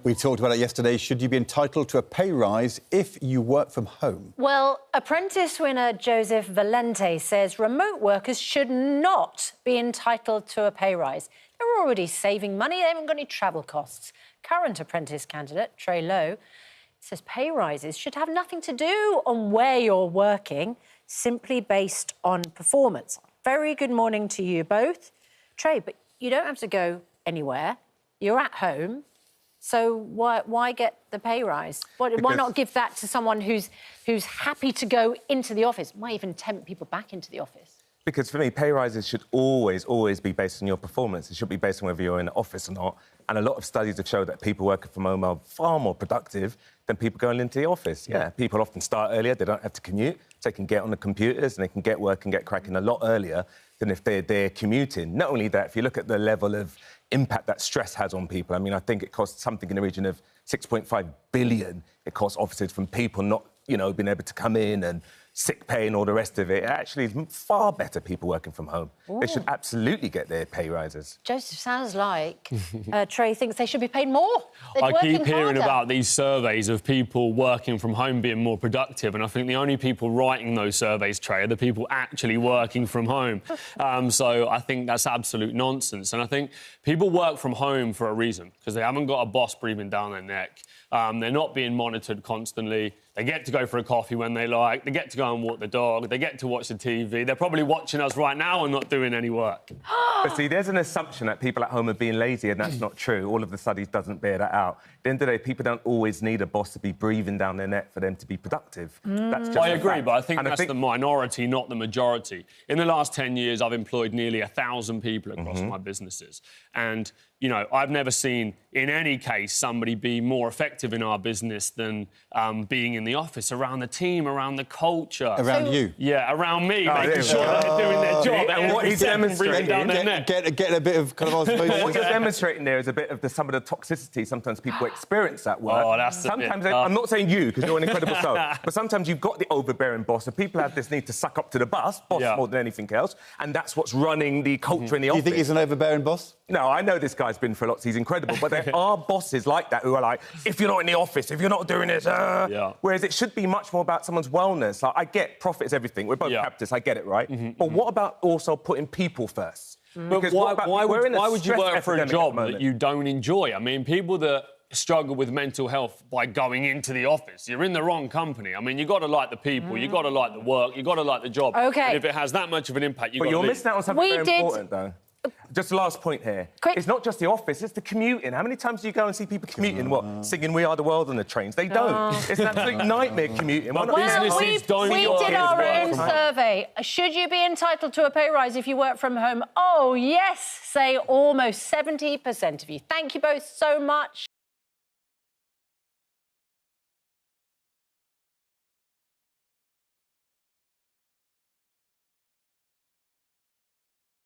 We talked about it yesterday. Should you be entitled to a pay rise if you work from home? Well, apprentice winner Joseph Valente says remote workers should not be entitled to a pay rise. They're already saving money. They haven't got any travel costs. Current apprentice candidate Trey Lowe says pay rises should have nothing to do on where you're working, simply based on performance. Very good morning to you both. Trey, but you don't have to go anywhere. You're at home. So why get the pay rise? Why not give that to someone who's happy to go into the office? Might even tempt people back into the office. Because for me, pay rises should always be based on your performance. It should be based on whether you're in the office or not. And a lot of studies have shown that people working from home are far more productive than people going into the office. Yeah, people often start earlier. They don't have to commute. So they can get on the computers and they can get work and get cracking a lot earlier than if they're commuting. Not only that, if you look at the level of impact that stress has on people, I mean, I think it costs something in the region of 6.5 billion. It costs offices from people not, being able to come in and sick pay and all the rest of it. It actually is far better people working from home. Ooh. They should absolutely get their pay rises. Joseph, sounds like Trey thinks they should be paid more. I keep hearing about these surveys of people working from home being more productive, and I think the only people writing those surveys, Trey, are the people actually working from home. So I think that's absolute nonsense. And I think people work from home for a reason, because they haven't got a boss breathing down their neck. They're not being monitored constantly. They get to go for a coffee when they like. They get to go and walk the dog. They get to watch the TV. They're probably watching us right now and not doing any work. But see, there's an assumption that people at home are being lazy, and that's not true. All of the studies doesn't bear that out. At the end of the day, people don't always need a boss to be breathing down their neck for them to be productive. That's just I agree, but I think that's the minority, not the majority. In the last 10 years, I've employed nearly 1,000 people across my businesses. And, I've never seen, in any case, somebody be more effective in our business than being in the office, around the team, around the culture. Around you? Yeah, around me, making sure that they're doing their job. And what he's demonstrating... Get a bit of kind of osmosis. What you're demonstrating there is a bit of some of the toxicity sometimes people experience at work. Oh, that's sometimes I'm not saying you, because you're an incredible soul, but sometimes you've got the overbearing boss, and people have this need to suck up to the boss more than anything else, and that's what's running the culture in the office. Do you think he's an overbearing boss? No, I know this guy's been for lots. He's incredible, but there are bosses like that who are like, if you're not in the office, if you're not doing this, Whereas it should be much more about someone's wellness. Like, I get profit is everything. We're both capitalists, I get it, right? But what about also putting people first? But why would you work for a job that you don't enjoy? I mean, people that struggle with mental health by going into the office, you're in the wrong company. I mean, you've got to like the people, you've got to like the work, you've got to like the job. OK. And if it has that much of an impact, you've got to But you're missing out on something very important, though. Just the last point here. Quick. It's not just the office, it's the commuting. How many times do you go and see people commuting, singing We Are the World on the trains? They don't. It's an absolute nightmare commuting. Well, we did our own survey. Should you be entitled to a pay rise if you work from home? Oh, yes, say almost 70% of you. Thank you both so much.